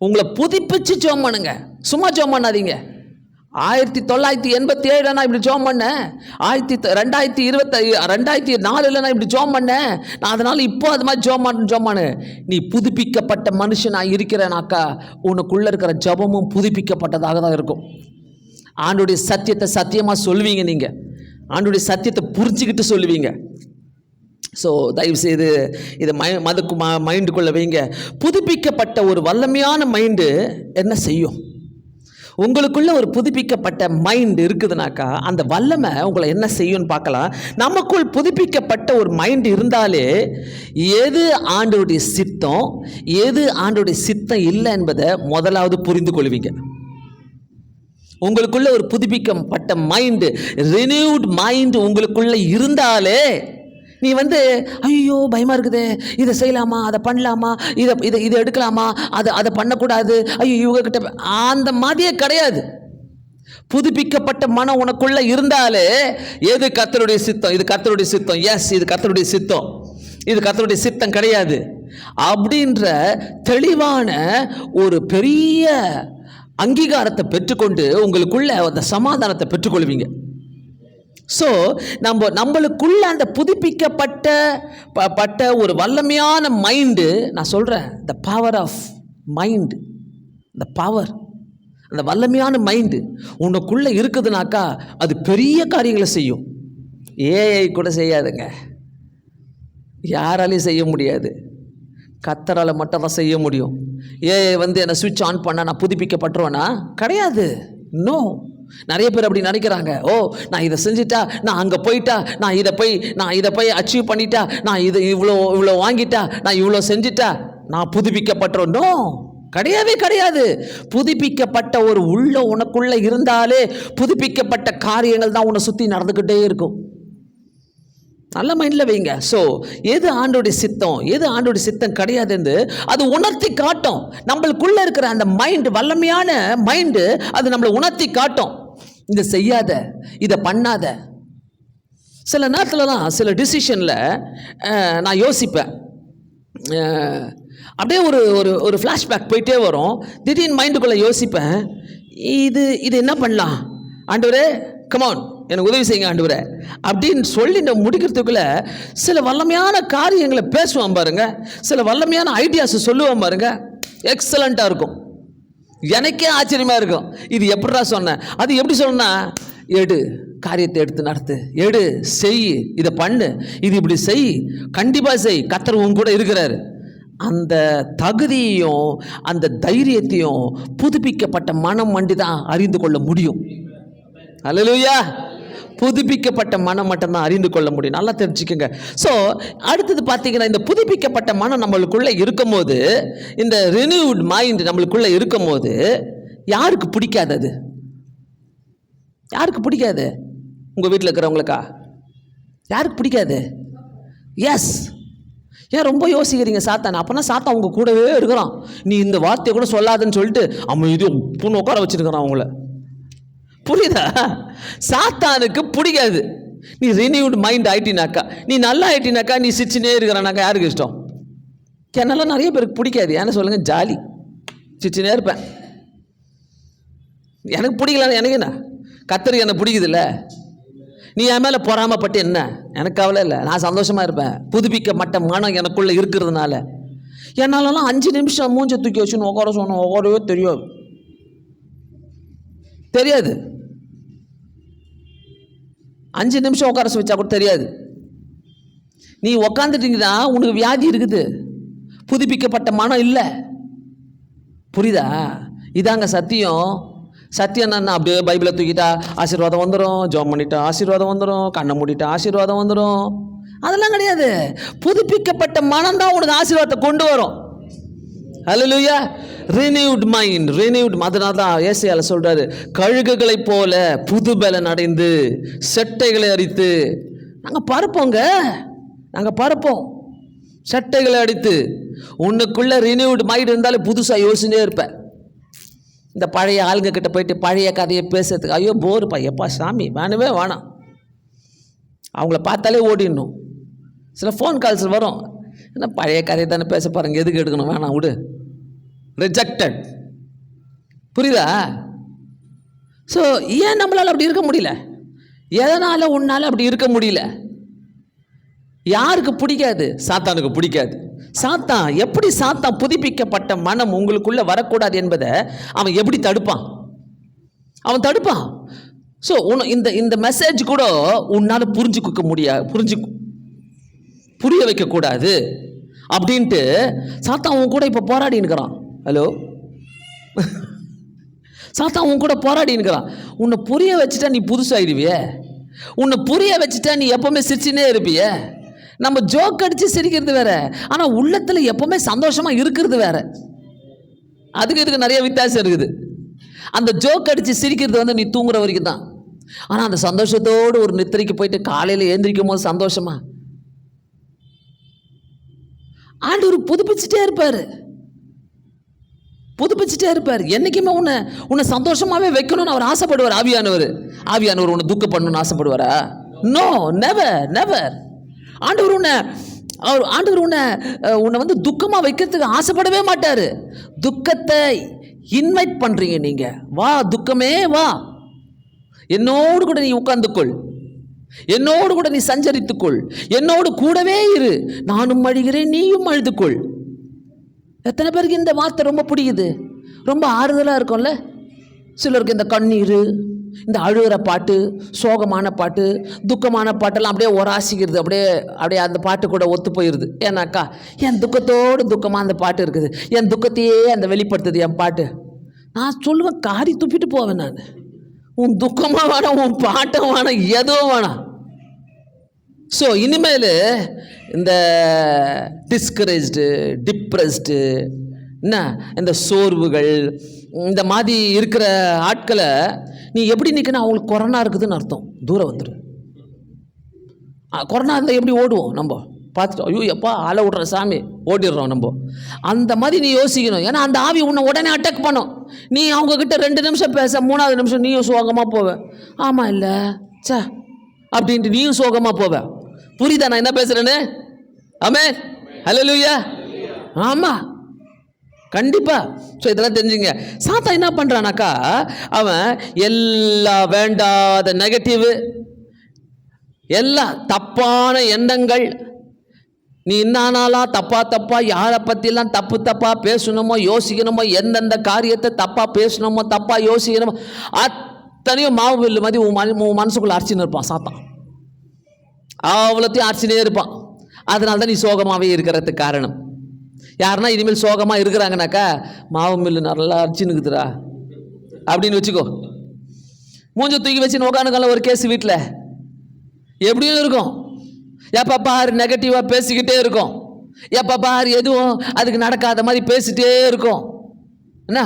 உங்களை புதுப்பிச்சு ஜெபம் பண்ணுங்க. சும்மா ஜெபம் பண்ணாதீங்க. 1987 நான் இப்படி ஜெபம் பண்ணேன், 2024 நான் இப்படி ஜெபம் பண்ணேன், நான் அதனால் இப்போ அது மாதிரி ஜெபம் பண்ணு. நீ புதுப்பிக்கப்பட்ட மனுஷனாக இருக்கிறனாக்கா உனக்குள்ளே இருக்கிற ஜெபமும் புதுப்பிக்கப்பட்டதாக தான் இருக்கும். ஆண்டோடைய சத்தியத்தை சத்தியமாக சொல்லுவீங்க, நீங்கள் ஆண்டோடைய சத்தியத்தை புரிஞ்சுக்கிட்டு சொல்லுவீங்க. ஸோ தயவுசெய்து இதை மைண்டுக்குள்ளே வைங்க. புதுப்பிக்கப்பட்ட ஒரு வல்லமையான மைண்டு என்ன செய்யும்? உங்களுக்குள்ள ஒரு புதுப்பிக்கப்பட்ட மைண்ட் இருக்குதுனாக்கா அந்த வல்லமை உங்களை என்ன செய்யும்னு பார்க்கலாம். நமக்குள் புதுப்பிக்கப்பட்ட ஒரு மைண்ட் இருந்தாலே எது ஆண்டவருடைய சித்தம், எது ஆண்டவருடைய சித்தம் இல்லை என்பதை முதலாவது புரிந்து கொள்வீங்க. உங்களுக்குள்ள ஒரு புதுப்பிக்கப்பட்ட மைண்டு, ரினியூட் மைண்டு உங்களுக்குள்ள இருந்தாலே நீ ஐயோ பயமாக இருக்குதே, இதை செய்யலாமா, அதை பண்ணலாமா, இதை எடுக்கலாமா, அதை பண்ணக்கூடாது, ஐயோ இவங்ககிட்ட அந்த மாதிரியே கிடையாது. புதுப்பிக்கப்பட்ட மனம் உனக்குள்ளே இருந்தாலே எது கர்த்தருடைய சித்தம், இது கர்த்தருடைய சித்தம், எஸ் இது கர்த்தருடைய சித்தம், இது கர்த்தருடைய சித்தம் கிடையாது அப்படின்ற தெளிவான ஒரு பெரிய அங்கீகாரத்தை பெற்றுக்கொண்டு உங்களுக்குள்ள அந்த சமாதானத்தை பெற்றுக்கொள்வீங்க. ஸோ நம்மளுக்குள்ள அந்த புதுப்பிக்கப்பட்ட ஒரு வல்லமையான மைண்டு, நான் சொல்கிறேன் த பவர் ஆஃப் மைண்டு, இந்த பவர், அந்த வல்லமையான மைண்டு உனக்குள்ளே இருக்குதுனாக்கா அது பெரிய காரியங்களை செய்யும். ஏஐ கூட செய்யாதுங்க, யாராலையும் செய்ய முடியாது, கர்த்தரால் மட்டும் தான் செய்ய முடியும். ஏஐ என்னை சுவிட்ச் ஆன் பண்ணால் நான் புதுப்பிக்கப்பட்டுருவேனா? கிடையாது. இன்னும் நிறைய பேர் அப்படி நினைக்கிறாங்க. ஓ நான் இதை செஞ்சுட்டா, நான் அங்கே போயிட்டா, நான் இதை போய் அச்சீவ் பண்ணிட்டா, நான் இவ்வளோ வாங்கிட்டா, நான் இவ்வளோ செஞ்சுட்டா நான் புதுப்பிக்கப்பட்டுறோம். நோ, கிடையவே கிடையாது. புதுப்பிக்கப்பட்ட ஒரு உனக்குள்ளே இருந்தாலே புதுப்பிக்கப்பட்ட காரியங்கள் தான் உன்னை சுற்றி நடந்துக்கிட்டே இருக்கும். நல்ல மைண்டில் வைங்க. ஸோ எது ஆண்டோடைய சித்தம், எது ஆண்டோடைய சித்தம் கிடையாதுன்னு அது உணர்த்தி காட்டும். நம்மளுக்குள்ளே இருக்கிற அந்த மைண்டு, வல்லமையான மைண்டு, அது நம்மளை உணர்த்தி காட்டும். இதை செய்யாத, இதை பண்ணாத. சில நேரத்துலலாம் சில டிசிஷனில் நான் யோசிப்பேன், அப்படியே ஒரு ஃப்ளாஷ்பேக் போயிட்டே வரும். திடீர்னு மைண்டுக்குள்ளே யோசிப்பேன், இது என்ன பண்ணலாம் ஆண்டவரே, கமான் எனக்கு உதவி செய்யுங்க ஆண்டவரே அப்படின்னு சொல்லி நம்ம முடிக்கிறதுக்குள்ள சில வல்லமையான காரியங்களை பேசுவான் பாருங்க, சில வல்லமையான ஐடியாஸ் சொல்லுவான் பாருங்க, எக்ஸலண்ட்டாக இருக்கும். எனக்கே ஆச்சரியமா இருக்கும். இது எப்படிடா சொன்ன? அது எப்படி சொன்னா, எடு, காரியத்தை எடுத்து நடத்து, எடு, செய், இதை பண்ணு, இது இப்படி செய், கண்டிப்பா செய், கர்த்தர் உன் கூட இருக்கிறாரு. அந்த தகுதியையும் அந்த தைரியத்தையும் புதுப்பிக்கப்பட்ட மனம் வண்டி தான் அறிந்து கொள்ள முடியும். அல்லேலூயா. புதுப்பிக்கப்பட்ட மனம் மட்டும்தான் அறிந்து கொள்ள முடியும். நல்லா தெரிஞ்சுக்கோங்க. ஸோ அடுத்தது பார்த்தீங்கன்னா, இந்த புதுப்பிக்கப்பட்ட மனம் நம்மளுக்குள்ளே இருக்கும்போது, இந்த ரினியூட் மைண்ட் நம்மளுக்குள்ளே இருக்கும்போது, யாருக்கு பிடிக்காது? அது யாருக்கு பிடிக்காது? உங்கள் வீட்டில் இருக்கிறவங்களுக்கா? யாருக்கு பிடிக்காது? எஸ். ஏன் ரொம்ப யோசிக்கிறீங்க? சாத்தான். அப்போனா சாத்தான் உங்கள் கூடவே இருக்கிறான். நீ இந்த வார்த்தையை கூட சொல்லாதுன்னு சொல்லிட்டு இது பொண்ணு உட்கார வச்சுருக்கிறான் அவங்கள. புரியுதா? சாத்தானுக்கு பிடிக்காது. நீ ரினியூட் மைண்ட் ஆயிட்டினாக்கா, நீ நல்லா ஆயிட்டினாக்கா, நீ சிரிச்சுனே இருக்கிறானாக்கா யாருக்கு இஷ்டம்? என்னெல்லாம் நிறைய பேருக்கு பிடிக்காது. ஏன்னா சொல்லுங்க, ஜாலி, சிரிச்சுனே இருப்பேன். எனக்கு பிடிக்கல. எனக்கு என்ன, கர்த்தருக்கு என்ன பிடிக்குதுல்ல. நீ என் மேலே பொறாமப்பட்டு என்ன, எனக்கு கவலை இல்லை. நான் சந்தோஷமாக இருப்பேன். புதுப்பிக்கப்பட்ட மனம் எனக்குள்ளே இருக்கிறதுனால. என்னாலலாம் 5 நிமிஷம் மூஞ்ச தூக்கி வச்சுன்னு உட்கார சொன்னோம், உட்காரவே தெரியாது. 5 நிமிஷம் உட்கார வச்சா கூட தெரியாது. நீ உக்காந்துட்டீங்கன்னா உனக்கு வியாதி இருக்குது, புதுப்பிக்கப்பட்ட மனம் இல்லை. புரியுதா? இதாங்க சத்தியம். சத்தியம் என்னன்னா, அப்படியே பைபிளை தூக்கிட்டா ஆசீர்வாதம் வந்துடும், ஜெபம் பண்ணிட்டா ஆசீர்வாதம் வந்துடும், கண்ணை மூடிட்டா ஆசீர்வாதம் வந்துடும். அதெல்லாம் கிடையாது. புதுப்பிக்கப்பட்ட மனம் தான் உனக்கு ஆசீர்வாதத்தை கொண்டு வரும். அல்லேலூயா. Renewed mind, renewed. அதனால தான் ஏசாயால சொல்றாரு, கழுகுகளை போல புது பலன் அடைந்து செட்டைகளை அடித்து. நாங்கள் பறப்போம், செட்டைகளை அடித்து. உன்னுக்குள்ள ரினியூட் மைண்ட் இருந்தாலே புதுசாக யோசிச்சுட்டே இருப்பேன். இந்த பழைய ஆளுங்க கிட்ட போயிட்டு பழைய கதையை பேசுறதுக்கு ஐயோ போருப்பா, எப்பா சாமி வேணவே வேணாம். அவங்கள பார்த்தாலே ஓடிடணும். சில ஃபோன் கால்ஸ் வரும், என்ன பழைய கதையை தானே பேச பாருங்க, எதுக்கு எடுக்கணும், வேணாம் விடு, ரிஜெக்டட். புரியுதா? ஸோ ஏன் நம்மளால் அப்படி இருக்க முடியல? எதனால் உன்னால் அப்படி இருக்க முடியல? யாருக்கு பிடிக்காது? சாத்தானுக்கு பிடிக்காது. சாத்தான் புதுப்பிக்கப்பட்ட மனம் உங்களுக்குள்ள வரக்கூடாது என்பதை அவன் எப்படி தடுப்பான்? அவன் தடுப்பான். ஸோ இந்த மெசேஜ் கூட உன்னால் புரிய வைக்கக்கூடாது அப்படின்ட்டு சாத்தான் உன் கூட இப்போ போராடி இருக்கிறான். ஹலோ, சாத்தான் உன் கூட போராடி இருக்கிறான். உன்னை புரிய வச்சுட்டா நீ புதுசாகிடுவிய. உன்னை புரிய வச்சுட்டா நீ எப்பவுமே சிரிச்சுனே இருப்பிய. நம்ம ஜோக் அடித்து சிரிக்கிறது வேற, ஆனால் உள்ளத்தில் எப்பவுமே சந்தோஷமாக இருக்கிறது வேற. இதுக்கு நிறைய வித்தியாசம் இருக்குது. அந்த ஜோக் அடித்து சிரிக்கிறது நீ தூங்குற வரைக்கும் தான். ஆனால் அந்த சந்தோஷத்தோடு ஒரு நித்திரைக்கு போயிட்டு காலையில் எழுந்திரிக்கும் போது சந்தோஷமா ஆண்டவர் புதுப்பிச்சுட்டே இருப்பார். என்றைக்குமே உன்னை சந்தோஷமாகவே வைக்கணும்னு அவர் ஆசைப்படுவார். ஆவியானவர் உன்னை துக்கம் பண்ணணும்னு ஆசைப்படுவாரா? No, never. ஆண்டவர் உன்னை துக்கமாக வைக்கிறதுக்கு ஆசைப்படவே மாட்டார். துக்கத்தை இன்வைட் பண்ணுறீங்க நீங்கள். வா துக்கமே வா, என்னோடு கூட நீ உட்கார்ந்துக்கொள், என்னோடு கூட நீ சஞ்சரித்துக்கொள், என்னோடு கூடவே இரு, நானும் அழுகிறேன் நீயும் அழுதுக்கொள். எத்தனை பேருக்கு இந்த வார்த்தை ரொம்ப பிடிக்குது? ரொம்ப ஆறுதலாக இருக்கும்ல. சிலருக்கு இந்த கண்ணீர், இந்த அழுகிற பாட்டு, சோகமான பாட்டு, துக்கமான பாட்டெல்லாம் அப்படியே ஒராசிக்கிறது, அப்படியே அந்த பாட்டு கூட ஒத்து போயிடுது. ஏன்னாக்கா என் துக்கத்தோடு துக்கமாக அந்த பாட்டு இருக்குது, என் துக்கத்தையே அந்த வெளிப்படுத்துது என் பாட்டு. நான் சொல்லுவேன், காரி துப்பிட்டு போவேன் நான். உன் துக்கமாக வேணாம், உன் பாட்டம் வேணாம், எதுவும் வேணாம். ஸோ இனிமேல் இந்த டிஸ்கரேஜ்டு, டிப்ரெஸ்டு, என்ன இந்த சோர்வுகள், இந்த மாதிரி இருக்கிற ஆட்களை நீ எப்படி நிற்கணும்? அவங்களுக்கு கொரோனா இருக்குதுன்னு அர்த்தம். தூரம் வந்துடு. கொரோனா இருந்தால் எப்படி ஓடுவோம்? நம்ம பார்த்துட்டோம், ஐயோ எப்பா ஆளை விட்ற சாமி, ஓடிடுறோம் நம்ம. அந்த மாதிரி நீ யோசிக்கணும். ஏன்னா அந்த ஆவி உன்னை உடனே அட்டாக் பண்ணும். நீ அவங்கக்கிட்ட 2 நிமிஷம் பேச, 3வது நிமிஷம் நீயும் சோகமாக போவ. ஆமாம் இல்லை சே அப்படின்ட்டு நீயும் சோகமாக போவ. புரியுதா நான் என்ன பேசுகிறேன்னு? ஆமென், ஹல்லேலூயா. ஆமாம், கண்டிப்பா. ஸோ இதெல்லாம் தெரிஞ்சுங்க. சாத்தான் என்ன பண்ணுறானாக்கா, அவன் எல்லா வேண்டாத நெகட்டிவ், எல்லா தப்பான எண்ணங்கள், நீ இன்னானாலாம் தப்பா யாரை பற்றிலாம் தப்பா பேசணுமோ யோசிக்கணுமோ, எந்தெந்த காரியத்தை தப்பா பேசணுமோ தப்பா யோசிக்கணுமோ அத்தனையும் மாவு மில்லு மாதிரி உன் மனசுக்குள்ள அரைச்சின்னு இருப்பான் சாத்தான். அவ்வளோத்தையும் அரைச்சினே இருப்பான். அதனால தான் நீ சோகமாகவே இருக்கிறதுக்கு காரணம். யாருன்னா இனிமேல் சோகமாக இருக்கிறாங்கனாக்கா, மாவு மில்லு நல்லா அரைச்சின்னுக்குதுரா அப்படின்னு வச்சுக்கோ. மூஞ்ச தூக்கி வச்சு உட்காந்துக்கல ஒரு கேஸ் வீட்டில் எப்படியும் இருக்கும். எப்போ பாரு நெகட்டிவாக பேசிக்கிட்டே இருக்கும். எப்போ பாரு எதுவும் அதுக்கு நடக்காத மாதிரி பேசிகிட்டே இருக்கும். என்ன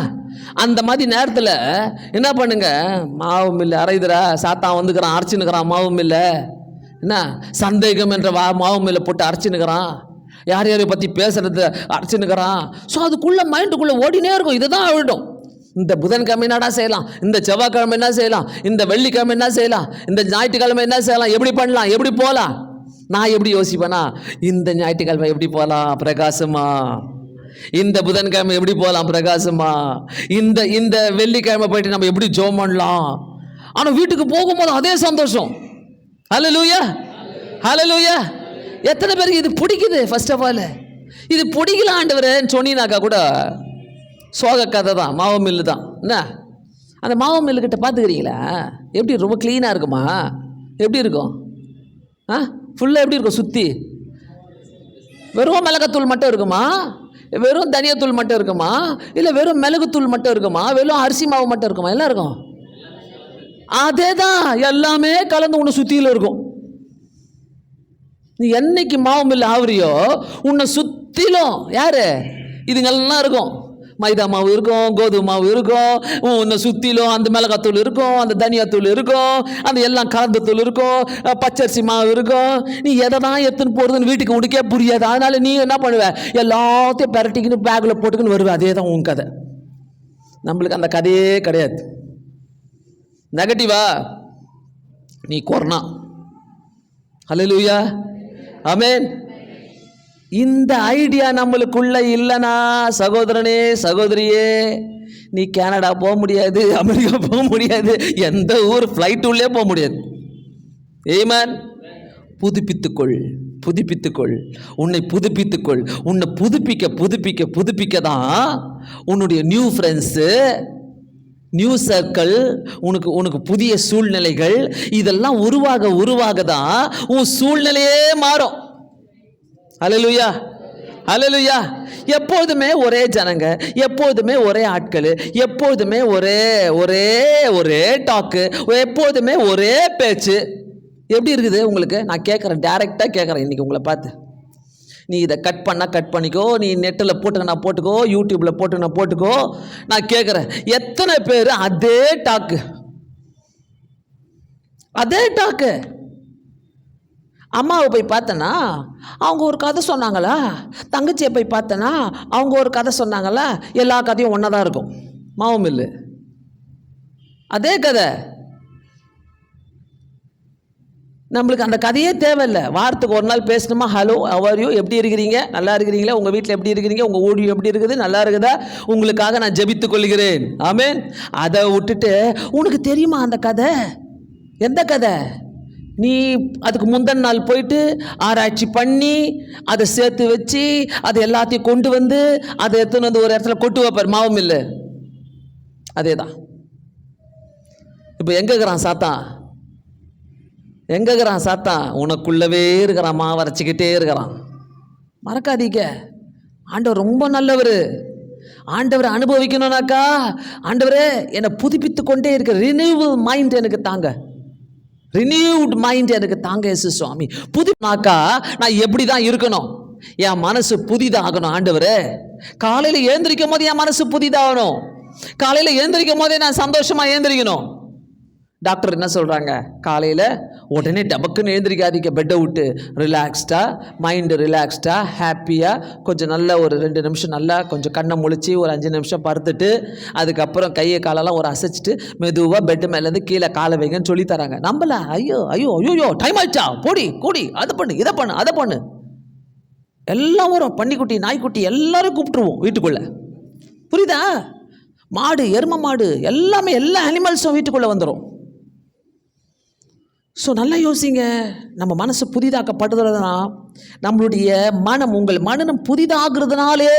அந்த மாதிரி நேரத்தில் என்ன பண்ணுங்க, மாவு மில்லு அரைதுரா, சாத்தான் வந்துக்கிறான், அரைச்சின்னுக்கிறான் மாவு மில்ல. என்ன சந்தேகம் என்ற மாவு மில்லை போட்டு அரைச்சின்னுக்கிறான், யார் யாரை பற்றி பேசுறது அரைச்சின்னுக்கிறான். ஸோ அதுக்குள்ளே மைண்டுக்குள்ளே ஓடினே இருக்கும். இதை தான் ஆகிடும். இந்த புதன்கிழமை என்னடா செய்யலாம், இந்த செவ்வாய்க்கிழமை என்ன செய்யலாம், இந்த வெள்ளிக்கிழமை என்ன செய்யலாம், இந்த ஞாயிற்றுக்கிழமை என்ன செய்யலாம், எப்படி பண்ணலாம், எப்படி போகலாம். நான் எப்படி யோசிப்பேனா, இந்த ஞாயிற்றுக்கிழமை எப்படி போகலாம் பிரகாசமா, இந்த புதன்கிழமை எப்படி போகலாம் பிரகாசமா, இந்த வெள்ளிக்கிழமை போயிட்டு நம்ம எப்படி ஜெபம் பண்ணலாம். ஆனால் வீட்டுக்கு போகும்போது அதே சந்தோஷம். ஹல்லேலூயா ஹல்லேலூயா. எத்தனை பேருக்கு இது பிடிக்குது? ஃபர்ஸ்ட் ஆஃப் ஆல் இது பிடிக்கல ஆண்டவரேன்னு சொன்னீனாக்கா கூட சோக கதை தான், மாவு மில்லு தான். என்ன அந்த மாவு மில்லுக்கிட்ட பார்த்துக்கிறீங்களா எப்படி ரொம்ப க்ளீனாக இருக்குமா? எப்படி இருக்கும்? ஃபுல்லாக எப்படி இருக்கும்? சுற்றி வெறும் மிளகாத்தூள் மட்டும் இருக்குமா, வெறும் தனியாத்தூள் மட்டும் இருக்குமா, இல்லை வெறும் மிளகுத்தூள் மட்டும் இருக்குமா, வெறும் அரிசி மாவு மட்டும் இருக்குமா? எல்லாம் இருக்கும். அதே தான், எல்லாமே கலந்து உன்னை சுற்றியில் இருக்கும். நீ என்னைக்கு மாவு மில்லு ஆவறியோ உன்னை சுற்றிலும் யாரு இதுங்கெல்லாம் இருக்கும். மைதா மாவு இருக்கும், கோதுமை மாவு இருக்கும், உன்னை சுற்றிலும் அந்த மிளகாத்தூள் இருக்கும், அந்த தனியாத்தூள் இருக்கும், அந்த எல்லாம் கலந்த தூள் இருக்கும், பச்சரிசி மாவு இருக்கும். நீ எதை தான் எடுத்துன்னு போகிறதுன்னு வீட்டுக்கு உனக்கே புரியாது. அதனால நீ என்ன பண்ணுவ, எல்லாத்தையும் பரட்டிக்கின்னு பேக்கில் போட்டுக்கின்னு வருவேன். அதே தான் உன் கதை. நம்மளுக்கு அந்த கதையே கிடையாது. நெகட்டிவா நீ கொரோனா. ஹல்லேலூயா ஆமென். இந்த ஐடியா நம்மளுக்குள்ள இல்லைனா சகோதரனே சகோதரியே, நீ கனடா போக முடியாது, அமெரிக்கா போக முடியாது, எந்த ஊர் ஃப்ளைட் உள்ளே போக முடியாது. ஆமென். புதுப்பித்துக்கொள், புதுப்பித்துக்கொள், உன்னை புதுப்பித்துக்கொள். உன்னை புதுப்பிக்க புதுப்பிக்க புதுப்பிக்க தான் உன்னுடைய நியூ ஃப்ரெண்ட்ஸு, நியூ சர்க்கிள், உனக்கு புதிய சூழ்நிலைகள் இதெல்லாம் உருவாக தான் உன் சூழ்நிலையே மாறும். ஹல்லேலூயா ஹல்லேலூயா. எப்போதுமே ஒரே ஜனங்க, எப்போதுமே ஒரே ஆட்கள், எப்போதுமே ஒரே ஒரே ஒரே டாக்கு, எப்போதுமே ஒரே பேச்சு. எப்படி இருக்குது உங்களுக்கு? நான் கேட்குறேன், டைரெக்டாக கேட்குறேன் இன்றைக்கி உங்களை பார்த்து. நீ இதை கட் பண்ணால் கட் பண்ணிக்கோ, நீ நெட்டில் போட்டுக்கண்ணா போட்டுக்கோ, யூடியூப்பில் போட்டுக்கண்ணா போட்டுக்கோ. நான் கேட்குறேன், எத்தனை பேர் அதே டாக்கு, அதே டாக்கு? அம்மாவை போய் பார்த்தனா அவங்க ஒரு கதை சொன்னாங்களா, தங்கச்சியை போய் பார்த்தனா அவங்க ஒரு கதை சொன்னாங்களா, எல்லா கதையும் ஒன்றா தான் இருக்கும். மாவு மில்லு அதே கதை. நம்மளுக்கு அந்த கதையே தேவையில்லை. வாரத்துக்கு ஒரு நாள் பேசணுமா, ஹலோ ஹவ் யூ, எப்படி இருக்கிறீங்க, நல்லா இருக்கிறீங்களா, உங்கள் வீட்டில் எப்படி இருக்கிறீங்க, உங்கள் ஊழியம் எப்படி இருக்குது, நல்லா இருக்குதா, உங்களுக்காக நான் ஜெபித்துக் கொள்கிறேன். ஆமென். அதை விட்டுட்டு உனக்கு தெரியுமா அந்த கதை? எந்த கதை? நீ அதுக்கு முந்தின நாள் போயிட்டு ஆராய்ச்சி பண்ணி அதை சேர்த்து வச்சு அதை எல்லாத்தையும் கொண்டு வந்து அதை எடுத்துன்னு வந்து ஒரு இடத்துல கொட்டு வைப்பார் மாவு மில்லு. அதே தான். இப்போ எங்கேக்கிறான் சாத்தான்? எங்கேக்கிறான் சாத்தான்? உனக்குள்ளவே இருக்கிறான், மாவு அரைச்சிக்கிட்டே இருக்கிறான். மறக்காதீங்க, ஆண்டவர் ரொம்ப நல்லவர். ஆண்டவரை அனுபவிக்கணும்னாக்கா, ஆண்டவரே என்னை புதுப்பித்து கொண்டே இருக்க ரினியூவல் மைண்ட் எனக்கு தாங்க, ரினியூவ்ட் மைண்ட் எனக்கு தாங்க இயேசு சுவாமி. புதுனாக்கா நான் எப்படி தான் இருக்கணும்? என் மனசு புதிதாகணும். ஆண்டவரே, காலையில் ஏந்திரிக்கும் போது என் மனசு புதிதாகணும். காலையில் ஏந்திரிக்கும் போதே நான் சந்தோஷமாக ஏந்திரிக்கணும். டாக்டர் என்ன சொல்கிறாங்க? காலையில் உடனே டபக்குன்னு எழுந்திரிக்காதீங்க, பெட்டை விட்டு ரிலாக்ஸ்டாக, மைண்டு ரிலாக்ஸ்டாக, ஹாப்பியாக கொஞ்சம் நல்லா ஒரு 2 நிமிஷம் நல்லா கொஞ்சம் கண்ணை முழிச்சு ஒரு 5 நிமிஷம் படுத்துட்டு அதுக்கப்புறம் கையை காலெல்லாம் ஒரு அசைச்சிட்டு மெதுவாக பெட்டு மேலேருந்து கீழே காலை வைங்கன்னு சொல்லி தராங்க. நம்மள ஐயோ ஐயோ ஐயோ டைம் ஆயிடுச்சா, போடி கூடி, அதை பண்ணு இதை பண்ணு அதை பண்ணு, எல்லாம் வரும். பன்னிக்குட்டி நாய்க்குட்டி எல்லாரும் கூப்பிட்டுருவோம் வீட்டுக்குள்ளே. புரியுதா? மாடு எருமை மாடு எல்லாமே எல்லா அனிமல்ஸும் வீட்டுக்குள்ளே வந்துடும். ஸோ நல்லா யோசிங்க. நம்ம மனசு புதிதாக்கப்படுறதுனா நம்மளுடைய மனம், உங்கள் மனம் புதிதாகிறதுனாலே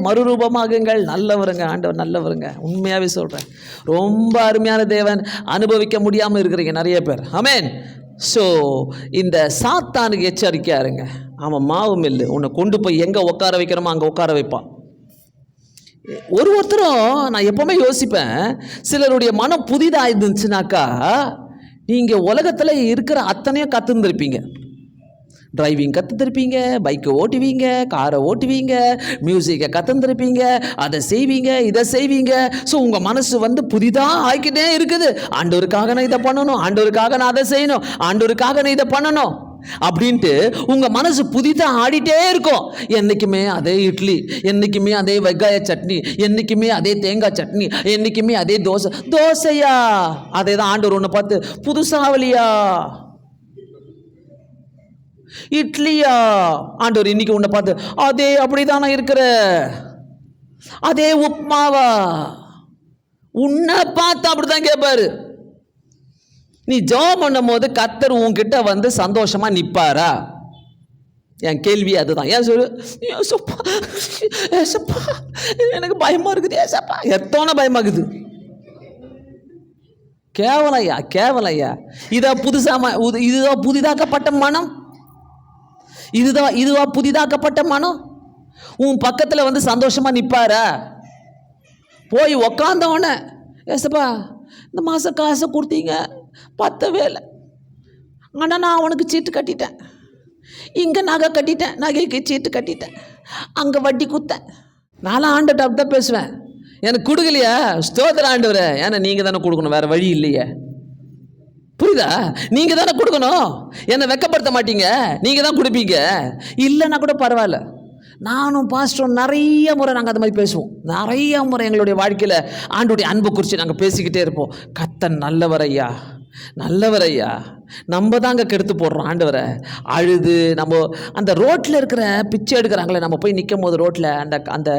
மறுரூபமாகுங்கள். நல்லவருங்க, ஆண்டவர் நல்லவருங்க. உண்மையாகவே சொல்கிறேன். ரொம்ப அருமையான தேவன். அனுபவிக்க முடியாமல் இருக்கிறீங்க நிறைய பேர். ஆமென். ஸோ இந்த சாத்தானுக்கு எச்சரிக்கையாக இருங்க. அவன் மாவு மில்லு, உன்னை கொண்டு போய் எங்கே உட்கார வைக்கிறோமோ அங்கே உட்கார வைப்பான். ஒருத்தரும் நான் எப்பவுமே யோசிப்பேன், சிலருடைய மனம் புதிதாக இருந்துச்சுனாக்கா நீங்கள் உலகத்தில் இருக்கிற அத்தனையும் கற்றுருந்துருப்பீங்க. டிரைவிங் கற்றுருப்பீங்க, பைக்கை ஓட்டுவீங்க, காரை ஓட்டுவீங்க, மியூசிக்கை கற்றுருப்பீங்க, அதை செய்வீங்க, இதை செய்வீங்க. ஸோ உங்கள் மனசு புதிதாக ஆகிக்கிட்டே இருக்குது. ஆண்டவருக்காக நான் இதை பண்ணணும், ஆண்டவருக்காக நான் அதை செய்யணும், ஆண்டவருக்காக நான் இதை பண்ணணும் அப்படின்ட்டு உங்கள் மனசு புதிதாக ஆடிட்டே இருக்கும். என்றைக்குமே அதே இட்லி, என்றைக்குமே அதே வெங்காய சட்னி, என்றைக்குமே அதே தேங்காய் சட்னி, என்றைக்குமே அதே தோசையா. அதே தான் ஆண்டவர் ஒன்று பார்த்து, புதுசாவலியா இட்லியா. ஆண்டவர் இன்னைக்கு உன்னை பார்த்து, அதே அப்படிதானே இருக்கிற, அதே உப்மாவா. உன்னை பார்த்து அப்படிதான் கேட்பாரு. நீ ஜெபம் பண்ணும் போது கர்த்தர் உன்கிட்ட சந்தோஷமா நிற்பாரா? என் கேள்வி அதுதான். ஏன் சொல்லு, ஏசப்பா எனக்கு பயமா இருக்குது, ஏசப்பா எத்தனை பயமாக்குது. கேவலையா. இதுதான் புதிதாக்கப்பட்ட மனம். இதுவா புதிதாக்கப்பட்ட மனம்? உன் பக்கத்தில் சந்தோஷமா நிற்பாரா? போய் உக்காந்தவன, ஏசப்பா இந்த மாதம் காசை கொடுத்தீங்க, பத்தவே இல்லை, ஆனால் நான் அவனுக்கு சீட்டு கட்டிட்டேன், இங்கே நகை கட்டிட்டேன், நகைக்கு சீட்டு கட்டிட்டேன், அங்கே வட்டி குத்தேன். நான்லாம் ஆண்டவர்கிட்ட அப்படி தான் பேசுவேன். எனக்கு கொடுக்கலையா? ஸ்தோத்திரம் ஆண்டவரே. ஏன்னா நீங்கள் தானே கொடுக்கணும், வேறு வழி இல்லையே. புரியுதா? நீங்கள் தானே கொடுக்கணும், என்னை வெக்கப்படுத்த மாட்டீங்க, நீங்கள் தான் கொடுப்பீங்க. இல்லைன்னா கூட பரவாயில்ல. நானும் பாஸ்டரும் நிறைய முறை நாங்கள் அது மாதிரி பேசுவோம். நிறைய முறை எங்களுடைய வாழ்க்கையில் ஆண்டுடைய அன்பு குறித்து நாங்கள் பேசிக்கிட்டே இருப்போம். கர்த்தர் நல்லவரையா, நல்லவரையா. நம்ம தாங்க கெடுத்து போடுறோம் ஆண்டவரை. அழுது நம்ம அந்த ரோட்டில் இருக்கிற பிச்சை எடுக்கிறாங்களே, நம்ம போய் நிற்கும் போது ரோட்டில் அந்த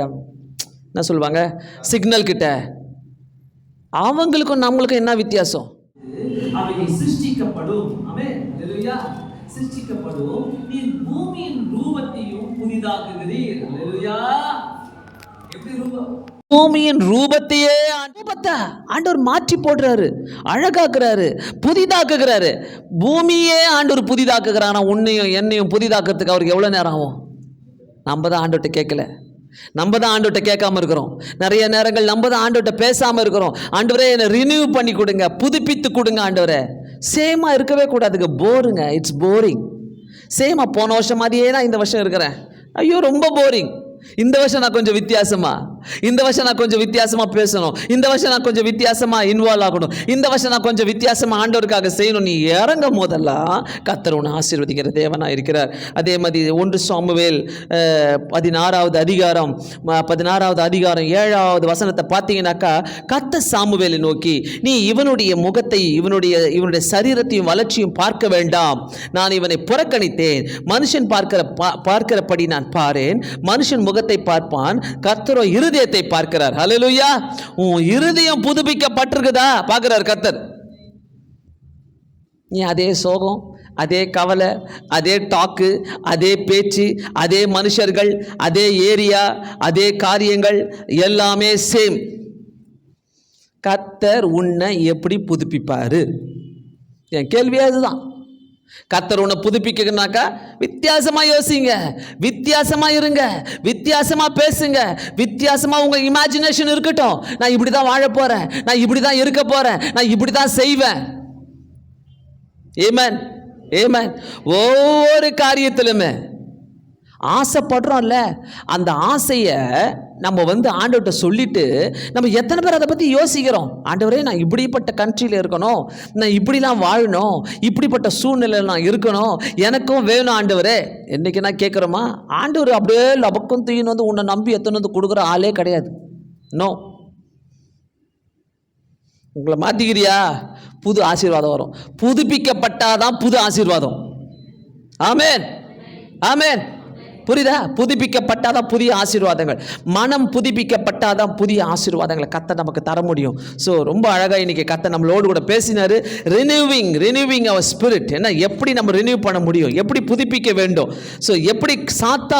என்ன சொல்லுவாங்க, சிக்னல் கிட்ட, அவங்களுக்கும் நம்மளுக்கும் என்ன வித்தியாசம்? அவைகள் சிருஷ்டிக்கப்படும், சிருஷ்டிக்கப்படும், நீ பூமியின் ரூபத்தையும் புதிதாக்குகிறீர். அல்லேலூயா. எப்படி ரூபம்? பூமியின் ரூபத்தையே ஆண்டவர் மாற்றி போடுறாரு, அழகாக்குறாரு, புதிதாக்குகிறாரு. பூமியே ஆண்டவர் புதிதாக்குகிறானா? உன்னையும் என்னையும் புதிதாக்குறதுக்கு அவருக்கு எவ்வளோ நேரம் ஆகும்? நம்ம தான் ஆண்டவர்கிட்ட கேட்கல, நம்ம தான் ஆண்டவர்கிட்ட கேட்காம இருக்கிறோம். நிறைய நேரங்கள் நம்ம தான் ஆண்டவர்கிட்ட பேசாமல் இருக்கிறோம். ஆண்டவரே என்னை ரினியூ பண்ணி கொடுங்க, புதுப்பித்து கொடுங்க ஆண்டவரே. சேமாக இருக்கவே கூடாதுங்க, போருங்க, இட்ஸ் போரிங். சேமாக போன வருஷம் மாதிரியே நான் இந்த வருஷம் இருக்கிறேன், ஐயோ ரொம்ப போரிங். இந்த வருஷம் நான் கொஞ்சம் வித்தியாசமா, இந்த வருஷம் நான் கொஞ்சம் வித்தியாசமா பேசணும், இந்த வருஷம் நான் கொஞ்சம் வித்தியாசமா இன்வால்வ் ஆகணும், இந்த வருஷம் நான் கொஞ்சம் வித்தியாசமா ஆண்டவருக்காக செய்யணும். நீ இறங்கும் போதெல்லாம் கர்த்தர் உன்னை ஆசீர்வதிக்கிற தேவனா இருக்கிறார். அதே மாதிரி 1 சாமுவேல் 16வது அதிகாரம் 7வது வசனத்தை பார்த்தீங்கன்னாக்கா, கர்த்தர் சாமுவேலை நோக்கி, நீ இவனுடைய முகத்தை இவனுடைய சரீரத்தையும் வளர்ச்சியும் பார்க்க வேண்டாம், நான் இவனை புறக்கணித்தேன். மனுஷன் பார்க்கிறபடி நான் பாரேன், மனுஷன் முகத்தை பார்ப்பான், கர்த்தரோ இருதயத்தை பார்க்கிறார். ஹல்லேலூயா. உன் இருதயம் புதுப்பிக்கப்பட்டிருக்குதா பார்க்கிறார் கர்த்தர். நீ அதே சோகம், அதே கவலை, அதே டாக்கு, அதே பேச்சு, அதே மனுஷர்கள், அதே ஏரியா, அதே காரியங்கள், எல்லாமே சேம். கர்த்தர் உன்னை எப்படி புதுப்பிப்பாரு? என் கேள்வியே அதுதான். கர்த்தர் உன்னை புதுப்பிக்கனாக்கா வித்தியாசமா யோசிங்க, வித்தியாசமா இருங்க, வித்தியாசமா பேசுங்க, வித்தியாசமா உங்க இமேஜினேஷன் இருக்கட்டும். நான் இப்படி தான் வாழ போறேன், நான் இப்படி தான் இருக்க போறேன், நான் இப்படி தான் செய்வேன். ஆமென், ஆமென். ஒவ்வொரு காரியத்திலுமே ஆசைப்படுறோம்ல, அந்த ஆசையை நம்ம ஆண்டவர்கிட்ட சொல்லிட்டு நம்ம எத்தனை பேர் அதை பற்றி யோசிக்கிறோம்? ஆண்டவரே, நான் இப்படிப்பட்ட கண்ட்ரியில் இருக்கணும், நான் இப்படிலாம் வாழணும், இப்படிப்பட்ட சூழ்நிலையில் நான் இருக்கணும், எனக்கும் வேணும் ஆண்டவரே. என்றைக்கு நான் கேட்குறோமா? ஆண்டவர் அப்படியே லபக்கம் தூயின்னு உன்னை நம்பி எத்தனை கொடுக்குற ஆளே கிடையாது. நோ. உங்களை மாற்றிக்கிறியா? புது ஆசீர்வாதம் வரும். புதுப்பிக்கப்பட்டாதான் புது ஆசீர்வாதம். ஆமென், ஆமென். புரியுதா? புதுப்பிக்கப்பட்டாதான் புதிய ஆசீர்வாதங்கள், மனம் புதுப்பிக்கப்பட்டாதான் புதிய ஆசீர்வாதங்களை கர்த்தர் நமக்கு தர முடியும். ஸோ ரொம்ப அழகாக இன்னைக்கு கர்த்தர் நம்மளோடு கூட பேசினாரு. Renewing our spirit. என்ன, எப்படி நம்ம ரினியூ பண்ண முடியும், எப்படி புதுப்பிக்க வேண்டும், ஸோ எப்படி சாத்தா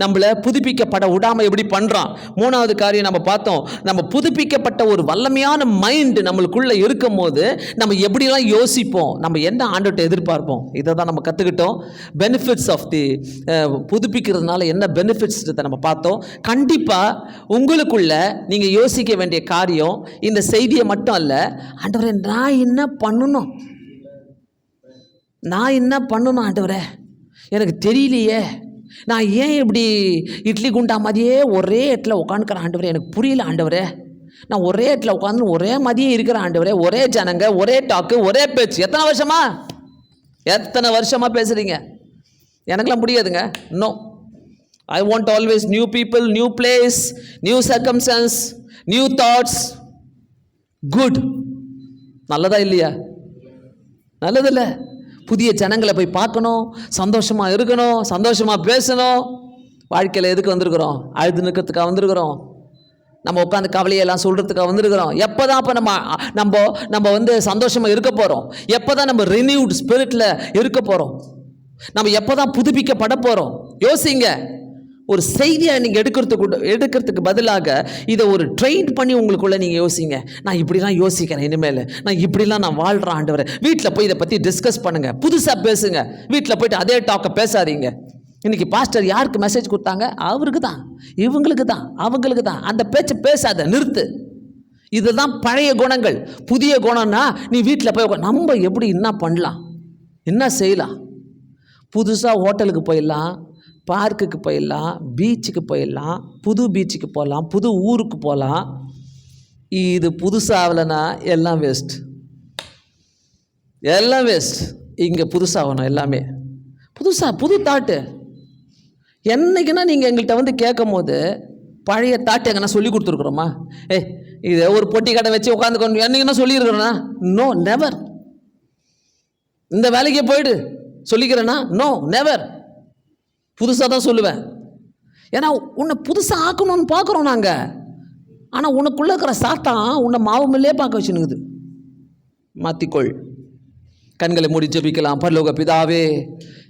நம்மளை புதுப்பிக்கப்பட விடாமல் எப்படி பண்ணுறான். மூணாவது காரியம் நம்ம பார்த்தோம், நம்ம புதுப்பிக்கப்பட்ட ஒரு வல்லமையான மைண்ட் நம்மளுக்குள்ள இருக்கும் போது நம்ம எப்படிலாம் யோசிப்போம், நம்ம என்ன ஆண்டவர்கிட்ட எதிர்பார்ப்போம், இதை தான் நம்ம கற்றுக்கிட்டோம். பெனிஃபிட்ஸ் ஆஃப் தி புதுப்பிக்கிறதுனால என்ன பெனிஃபிட்ஸ் நம்ம பார்த்தோம். கண்டிப்பாக உங்களுக்குள்ள நீங்கள் யோசிக்க வேண்டிய காரியம் இந்த செய்தியை மட்டும் அல்ல, ஆண்டவரே நான் என்ன பண்ணணும், ஆண்டவரே எனக்கு தெரியலையே, நான் ஏன் இப்படி இட்லி குண்டா மாதிரியே ஒரே இடத்துல உட்காந்துக்கிறேன் ஆண்டவரே, எனக்கு புரியல ஆண்டவரே, நான் ஒரே இடத்துல உட்காந்து ஒரே மாதிரியே இருக்கிறேன் ஆண்டவரே, ஒரே ஜனங்க, ஒரே டாக்கு, ஒரே பேச்சு. எத்தனை வருஷமா பேசுறீங்க? எனக்கெல்லாம் முடியாதுங்க. No, I want always new people, new place, new circumstances, new thoughts. Good, நல்லதா இல்லையா? நல்லதில்லை. புதிய ஜனங்களை போய் பார்க்கணும், சந்தோஷமாக இருக்கணும், சந்தோஷமாக பேசணும். வாழ்க்கையில் எதுக்கு வந்திருக்கிறோம்? அழுது நிற்கிறதுக்காக வந்திருக்கிறோம். நம்ம உட்காந்து கவலையெல்லாம் சொல்கிறதுக்காக வந்திருக்கிறோம். எப்போ தான் அப்போ நம்ம சந்தோஷமாக இருக்க போகிறோம்? எப்போ தான் நம்ம ரினியூட் ஸ்பிரிட்டில் இருக்க போகிறோம்? நம்ம எப்போ தான் புதுப்பிக்கப்பட போகிறோம்? யோசிங்க. ஒரு செய்தியை நீங்கள் எடுக்கிறதுக்கு பதிலாக இதை ஒரு ட்ரெயின் பண்ணி உங்களுக்குள்ளே நீங்கள் யோசிங்க. நான் இப்படிலாம் யோசிக்கிறேன், இனிமேல் நான் இப்படிலாம் நான் வாழ்கிறேன் ஆண்டவரே. வீட்டில் போய் இதை பற்றி டிஸ்கஸ் பண்ணுங்கள், புதுசாக பேசுங்க. வீட்டில் போய்ட்டு அதே டாக்கை பேசாதீங்க. இன்றைக்கி பாஸ்டர் யாருக்கு மெசேஜ் கொடுத்தாங்க? அவருக்கு தான், இவங்களுக்கு தான், அவங்களுக்கு தான். அந்த பேச்சை பேசாத, நிறுத்து. இதுதான் பழைய குணங்கள். புதிய குணம்னா நீ வீட்டில் போய் நம்ம எப்படி என்ன பண்ணலாம், என்ன செய்யலாம். புதுசாக ஹோட்டலுக்கு போயிடலாம், பார்க்குக்கு போயிடலாம், பீச்சுக்கு போயிடலாம், புது பீச்சுக்கு போகலாம், புது ஊருக்கு போகலாம். இது புதுசாகலைன்னா எல்லாம் வேஸ்ட், எல்லாம் வேஸ்ட். இங்கே புதுசாகணும், எல்லாமே புதுசாக, புது தாட்டு. என்னைக்குன்னா நீங்கள் எங்கள்கிட்ட கேட்கும் போது பழைய தாட்டு எங்கன்னா சொல்லி கொடுத்துருக்குறோமா? இதை ஒரு பொட்டி கடை வச்சு உட்காந்துக்கணும் என்னைக்குன்னா சொல்லியிருக்கிறோன்னா? No, never. இந்த வேலைக்கே போயிடு சொல்லிக்கிறேன்னா? No, never. புதுசாக தான் சொல்லுவேன். ஏன்னா உன்னை புதுசாக ஆக்கணும்னு பார்க்குறோம் நாங்கள். ஆனால் உனக்குள்ளே இருக்கிற சாத்தான் உன்னை மாவு மில்லே பார்க்க வச்சுனுக்குது. மாற்றிக்கொள். கண்களை மூடி ஜெபிக்கலாம். பரலோக பிதாவே,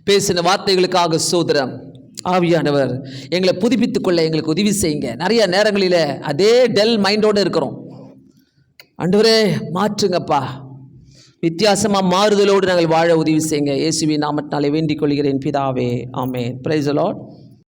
பேசின வார்த்தைகளுக்காக ஸ்தோத்திரம். ஆவியானவர் எங்களை புதுப்பித்துக் கொள்ள எங்களுக்கு உதவி செய்யுங்க. நிறைய நேரங்களில் அதே டெல் மைண்டோடு இருக்கிறோம். ஆண்டவரே மாற்றுங்கப்பா, வித்தியாசமாக மாறுதலோடு நாங்கள் வாழ உதவி செய்யுங்க. இயேசுவின் நாமத்தினாலே வேண்டிக் கொள்கிறேன் பிதாவே, ஆமென். Praise the Lord.